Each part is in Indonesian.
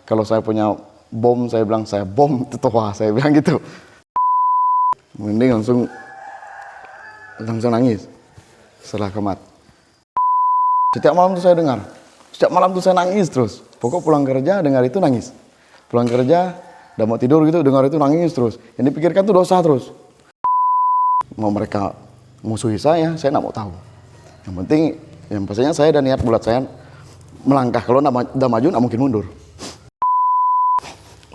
Kalau saya punya bom, saya bilang saya bom itu toa, saya bilang gitu. Mending langsung nangis setelah kemat. Setiap malam tuh saya dengar, setiap malam tuh saya nangis terus. Pokok pulang kerja dengar itu nangis. Pulang kerja, udah mau tidur gitu dengar itu nangis terus. Yang dipikirkan tuh dosa terus. Mau mereka musuhi saya nggak mau tahu. Yang penting, yang pastinya saya dan niat bulat saya melangkah. Kalau udah maju nggak mungkin mundur.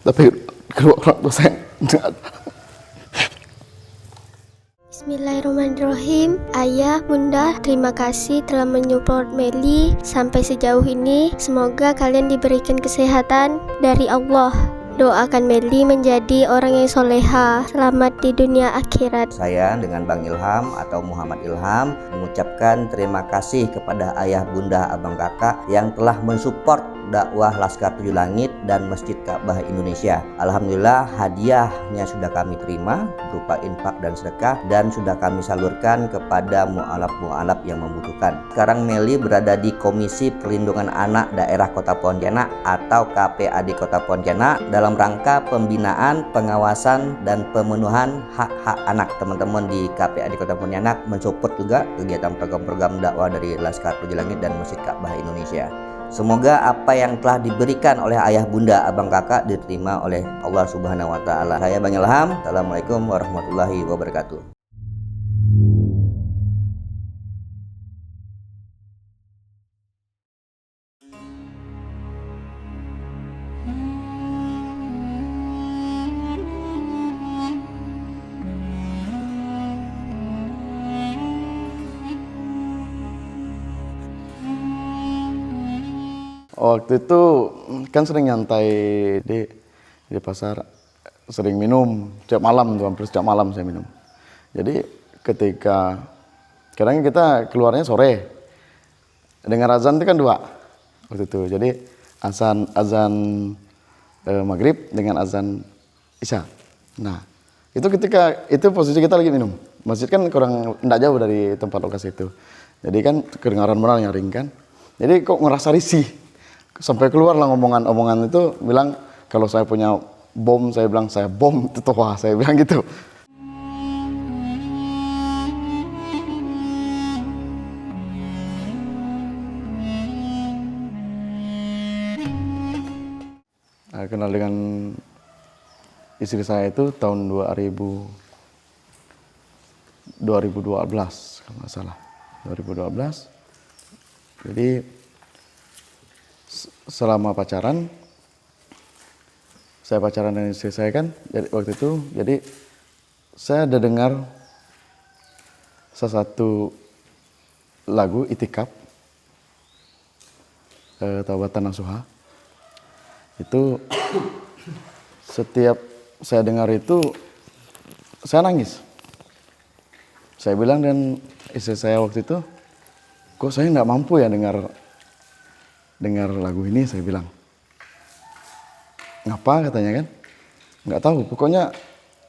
Tapi kedua orang tua saya nggak ada. Bismillahirrahmanirrahim. Ayah, bunda, terima kasih telah menyupport Meli sampai sejauh ini. Semoga kalian diberikan kesehatan dari Allah. Doakan Meli menjadi orang yang soleha, selamat di dunia akhirat. Saya dengan Bang Ilham atau Muhammad Ilham mengucapkan terima kasih kepada ayah, bunda, abang, kakak yang telah mensupport dakwah Laskar Tujuh Langit dan Masjid Ka'bah Indonesia. Alhamdulillah hadiahnya sudah kami terima berupa infak dan sedekah dan sudah kami salurkan kepada mu'alaf-mu'alaf yang membutuhkan. Sekarang Meli berada di Komisi Perlindungan Anak Daerah Kota Pontianak atau KPAD Kota Pontianak dalam rangka pembinaan, pengawasan dan pemenuhan hak-hak anak. Teman-teman di KPAD Kota Pontianak mensupport juga kegiatan program-program dakwah dari Laskar Tujuh Langit dan Masjid Ka'bah Indonesia. Semoga apa yang telah diberikan oleh ayah, bunda, abang, kakak diterima oleh Allah Subhanahu wa Ta'ala. Saya Bang Ilham. Assalamualaikum warahmatullahi wabarakatuh. Waktu itu kan sering nyantai di pasar, sering minum setiap malam tuh, hampir setiap malam saya minum. Jadi ketika kadang kita keluarnya sore, dengar azan itu kan dua waktu itu. Jadi azan maghrib dengan azan isya. Nah itu ketika itu posisi kita lagi minum. Masjid kan kurang tidak jauh dari tempat lokasi itu. Jadi kan kedengaran benar nyaring kan. Jadi kok ngerasa risih. Sampai keluarlah omongan itu bilang kalau saya punya bom, saya bilang saya bom itu toa, saya bilang gitu. Kenal dengan istri saya itu tahun 2012 kalau nggak salah, 2012. Jadi selama pacaran, saya pacaran dengan istri saya kan, jadi waktu itu, jadi saya ada dengar salah satu lagu Itikaf, Taubatan Nasuha. Itu setiap saya dengar itu, saya nangis. Saya bilang dan istri saya waktu itu, kok saya nggak mampu ya dengar lagu ini, saya bilang. Ngapa katanya kan? Nggak tahu, pokoknya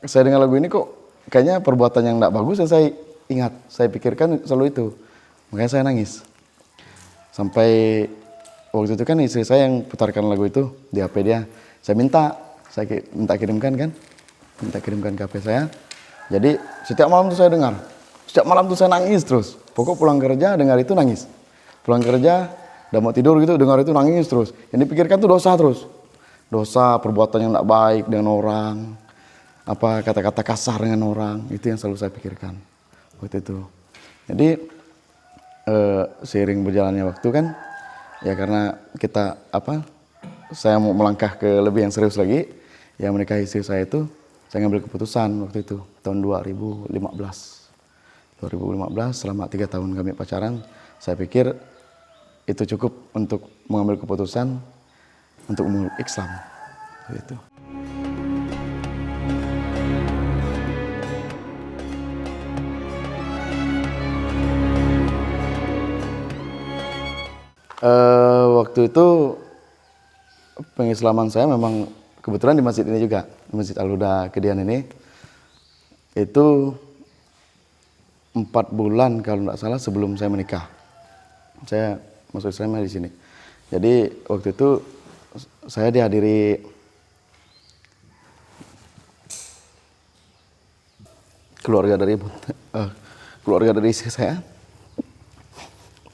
saya dengar lagu ini kok kayaknya perbuatan yang nggak bagus yang saya ingat, saya pikirkan selalu itu. Makanya saya nangis. Sampai waktu itu kan istri saya yang putarkan lagu itu di HP dia. Saya minta kirimkan kan? Minta kirimkan ke HP saya. Jadi setiap malam tuh saya dengar. Setiap malam tuh saya nangis terus. Pokok pulang kerja dengar itu nangis. Pulang kerja udah mau tidur gitu dengar itu nangis terus. Yang dipikirkan tuh dosa terus. Dosa, perbuatan yang tidak baik dengan orang, apa kata-kata kasar dengan orang, itu yang selalu saya pikirkan waktu itu. Jadi seiring berjalannya waktu kan, ya karena kita saya mau melangkah ke lebih yang serius lagi, yang menikahi istri saya itu, saya ngambil keputusan waktu itu tahun 2015 selama 3 tahun kami pacaran, saya pikir itu cukup untuk mengambil keputusan untuk memeluk Islam. Gitu. Waktu itu pengislaman saya memang kebetulan di masjid ini juga, di Masjid Al-Huda Kedian ini. Itu 4 bulan kalau tidak salah sebelum saya menikah. Saya masuk Islam di sini. Jadi waktu itu saya dihadiri keluarga dari istri saya,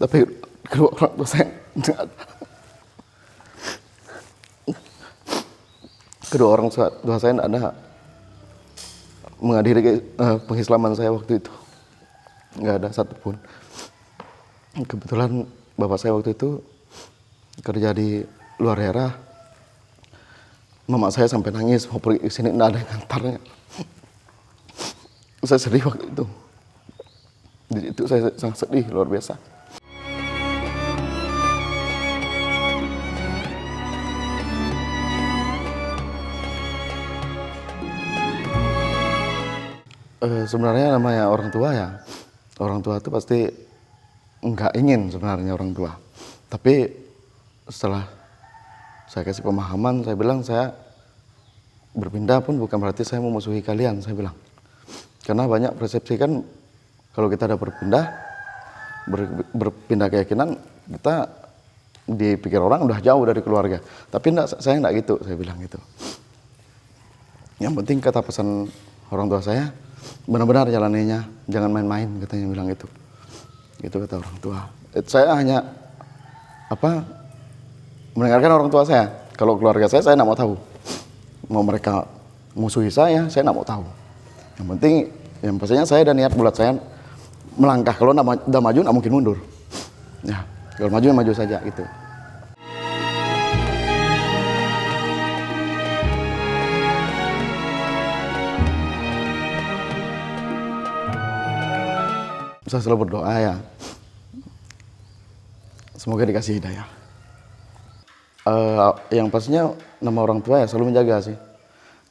tapi kedua orang tua saya nggak ada. Kedua orang tua saya tidak ada menghadiri pengislaman saya waktu itu, nggak ada satupun. Kebetulan bapak saya waktu itu kerja di luar daerah. Mama saya sampai nangis mau pergi ke sini, nggak ada yang ngantarnya. Saya sedih waktu itu. Di situ saya sangat sedih luar biasa. Sebenarnya namanya orang tua ya, orang tua itu pasti nggak ingin sebenarnya orang tua. Tapi setelah saya kasih pemahaman, saya bilang saya berpindah pun bukan berarti saya memusuhi kalian, saya bilang. Karena banyak persepsi kan kalau kita ada berpindah keyakinan, kita dipikir orang udah jauh dari keluarga. Tapi saya enggak gitu, saya bilang gitu. Yang penting kata pesan orang tua saya, benar-benar jalaninya, jangan main-main, katanya bilang gitu. Itu kata orang tua. Saya hanya mendengarkan orang tua saya. Kalau keluarga saya enggak mau tahu. Mau mereka musuhi saya enggak mau tahu. Yang penting, yang pastinya saya ada niat bulat saya melangkah. Kalau udah maju, nggak mungkin mundur. Ya, kalau maju saja gitu. Saya selalu berdoa ya, semoga dikasih hidayah. Yang pastinya nama orang tua ya selalu menjaga sih.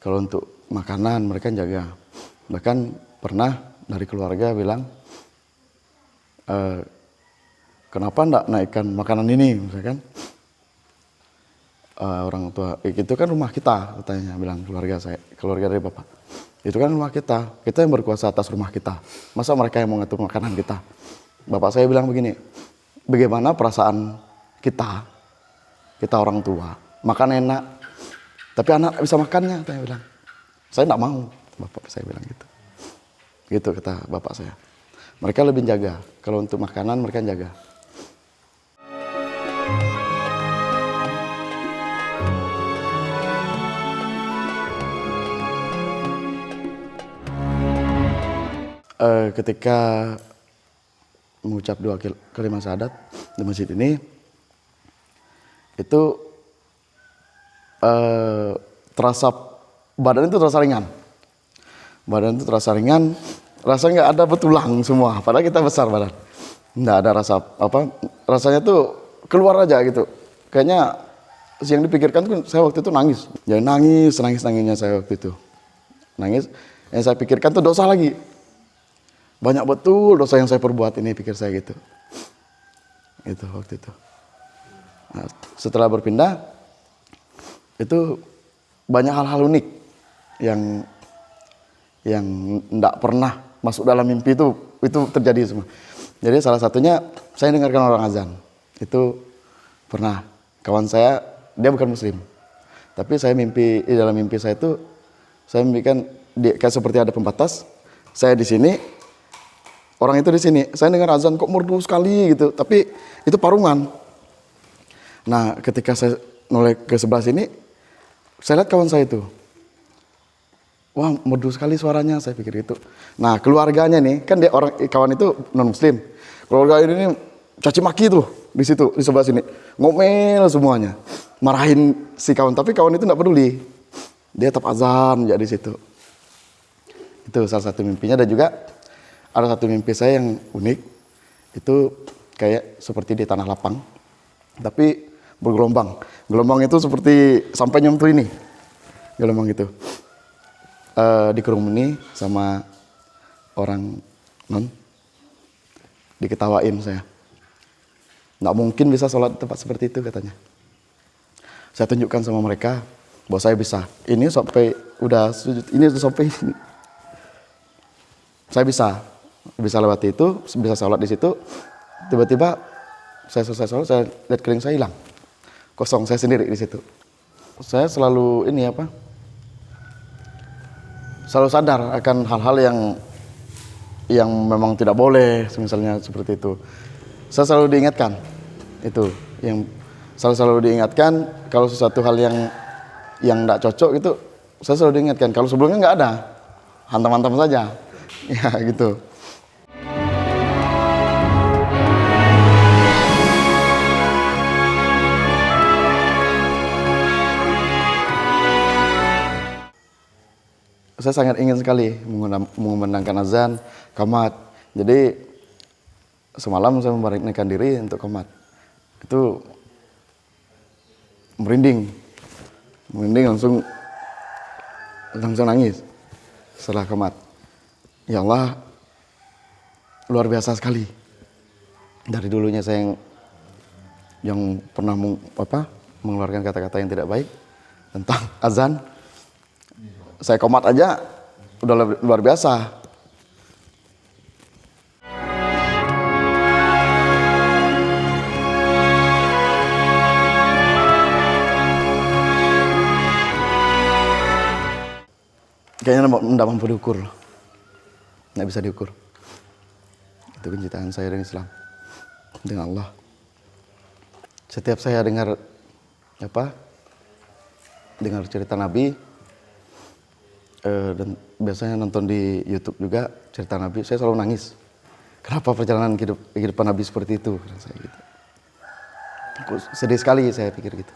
Kalau untuk makanan mereka jaga. Bahkan pernah dari keluarga bilang, kenapa enggak naikkan makanan ini, misalkan. Orang tua, itu kan rumah kita, katanya bilang keluarga dari bapak. Itu kan rumah kita yang berkuasa atas rumah kita. Masa mereka yang mengatur makanan kita? Bapak saya bilang begini, bagaimana perasaan kita orang tua, makan enak, tapi anak bisa makannya, saya bilang. Saya enggak mau. Bapak saya bilang gitu. Gitu kata bapak saya. Mereka lebih jaga. Kalau untuk makanan mereka jaga. Ketika mengucap 2 kalimat syahadat di masjid ini, itu badan itu terasa ringan. Badan itu terasa ringan, rasanya nggak ada betulang semua. Padahal kita besar badan, nggak ada rasa rasanya tuh keluar aja gitu. Kayaknya yang dipikirkan tuh saya waktu itu nangis. Jadi nangisnya saya waktu itu. Nangis, yang saya pikirkan tuh dosa lagi. Banyak betul dosa yang saya perbuat ini, pikir saya gitu. Itu waktu itu. Nah, setelah berpindah, itu banyak hal-hal unik yang tidak pernah masuk dalam mimpi itu terjadi semua. Jadi salah satunya saya dengarkan orang azan. Itu pernah kawan saya, dia bukan muslim. Tapi saya mimpi, di dalam mimpi saya itu saya mimpikan kayak seperti ada pembatas. Saya di sini, orang itu di sini. Saya dengar azan kok merdu sekali gitu, tapi itu parungan. Nah, ketika saya noleh ke sebelah sini, saya lihat kawan saya itu. Wah, merdu sekali suaranya, saya pikir itu. Nah, keluarganya nih, kan dia kawan itu non muslim. Keluarga ini caci maki tuh di situ, di sebelah sini. Ngomel semuanya. Marahin si kawan, tapi kawan itu enggak peduli. Dia tetap azan ya di situ. Itu salah satu mimpinya. Dan juga ada satu mimpi saya yang unik. Itu kayak seperti di tanah lapang, tapi bergelombang. Gelombang itu seperti sampai nyentuh ini. Gelombang itu. Dikerumuni sama orang non, diketawain saya. Nggak mungkin bisa sholat di tempat seperti itu, katanya. Saya tunjukkan sama mereka bahwa saya bisa. Ini sampai udah sujud, ini sampai ini. Saya bisa lewati itu, bisa sholat di situ. Tiba-tiba saya selesai sholat, saya lihat kering saya hilang, kosong, saya sendiri di situ. saya selalu selalu sadar akan hal-hal yang memang tidak boleh, misalnya seperti itu. Saya selalu diingatkan itu, yang selalu diingatkan kalau sesuatu hal yang tidak cocok itu, saya selalu diingatkan. Kalau sebelumnya nggak ada, hantam-hantam saja, ya gitu. Saya sangat ingin sekali mengumandangkan azan qomat. Jadi semalam saya membaringkan diri untuk qomat. Itu merinding langsung nangis setelah qomat. Ya Allah, luar biasa sekali. Dari dulunya saya yang pernah mengeluarkan kata-kata yang tidak baik tentang azan, saya qomat aja udah luar biasa. Kayaknya tidak mampu diukur, nggak bisa diukur. Itu kecintaan saya dengan Islam, dengan Allah. Setiap saya dengar cerita Nabi, dan biasanya nonton di YouTube juga cerita Nabi, saya selalu nangis. Kenapa perjalanan kehidupan Nabi seperti itu? Saya gitu. Aku sedih sekali saya pikir gitu.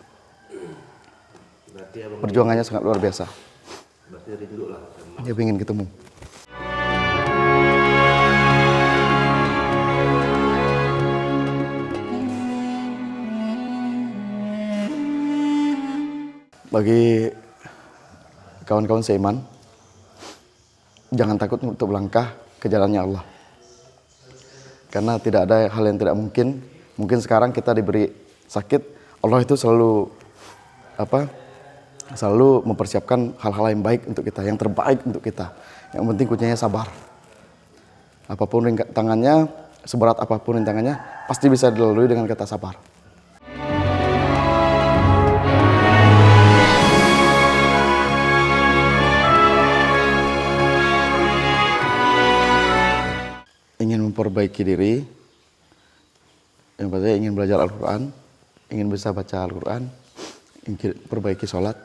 Perjuangannya sangat luar biasa. Berarti dari dulu lah. Dia ingin ketemu. Bagi kawan-kawan seiman, jangan takut untuk melangkah ke jalannya Allah. Karena tidak ada hal yang tidak mungkin. Mungkin sekarang kita diberi sakit, Allah itu selalu mempersiapkan hal-hal yang baik untuk kita, yang terbaik untuk kita. Yang penting kuncinya sabar. Apapun rintangannya, seberat apapun rintangannya, pasti bisa dilalui dengan kata sabar. Ingin memperbaiki diri, yang pasti ingin belajar Al-Quran, ingin bisa baca Al-Quran, ingin perbaiki sholat,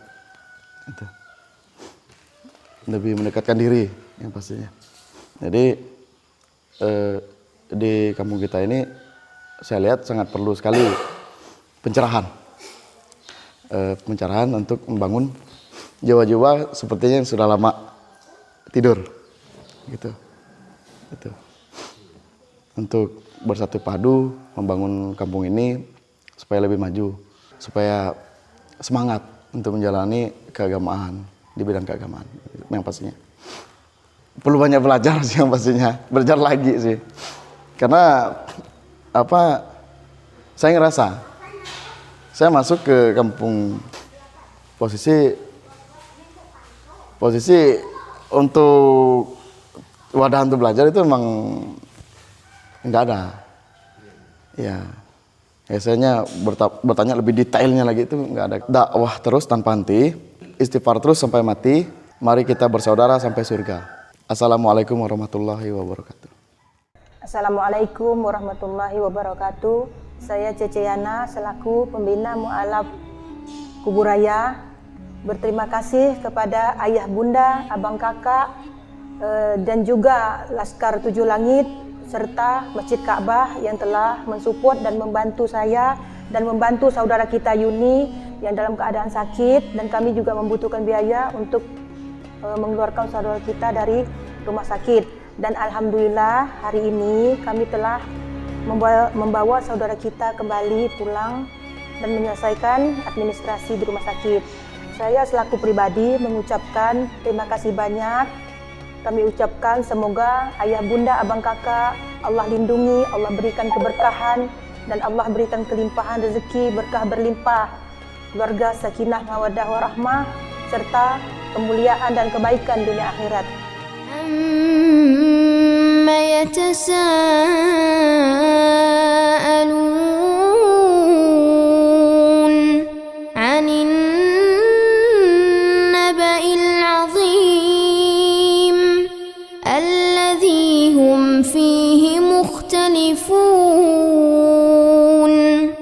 itu. Lebih mendekatkan diri, yang pastinya. Jadi di kampung kita ini, saya lihat sangat perlu sekali pencerahan, untuk membangun jiwa-jiwa sepertinya yang sudah lama tidur, gitu. Untuk bersatu padu membangun kampung ini supaya lebih maju, supaya semangat untuk menjalani keagamaan, di bidang keagamaan yang pastinya. Perlu banyak belajar sih yang pastinya, belajar lagi sih. Karena saya ngerasa saya masuk ke kampung posisi untuk wadah untuk belajar itu memang nggak ada. Ya, biasanya bertanya lebih detailnya lagi itu nggak ada. Dakwah terus tanpa henti, istighfar terus sampai mati. Mari kita bersaudara sampai surga. Assalamualaikum warahmatullahi wabarakatuh. Assalamualaikum warahmatullahi wabarakatuh. Saya Cece Yana selaku pembina Mu'alaf Kuburaya. Berterima kasih kepada ayah bunda, abang kakak, dan juga Laskar Tujuh Langit serta Masjid Ka'bah yang telah mensupport dan membantu saya dan membantu saudara kita Yuni yang dalam keadaan sakit, dan kami juga membutuhkan biaya untuk mengeluarkan saudara kita dari rumah sakit. Dan alhamdulillah hari ini kami telah membawa saudara kita kembali pulang dan menyelesaikan administrasi di rumah sakit. Saya selaku pribadi mengucapkan terima kasih banyak. Kami ucapkan semoga ayah bunda, abang kakak Allah lindungi, Allah berikan keberkahan, dan Allah berikan kelimpahan rezeki, berkah berlimpah, keluarga sakinah mawaddah warahmah, serta kemuliaan dan kebaikan dunia akhirat. Amma yatasaalun 'anin فيه مختلفون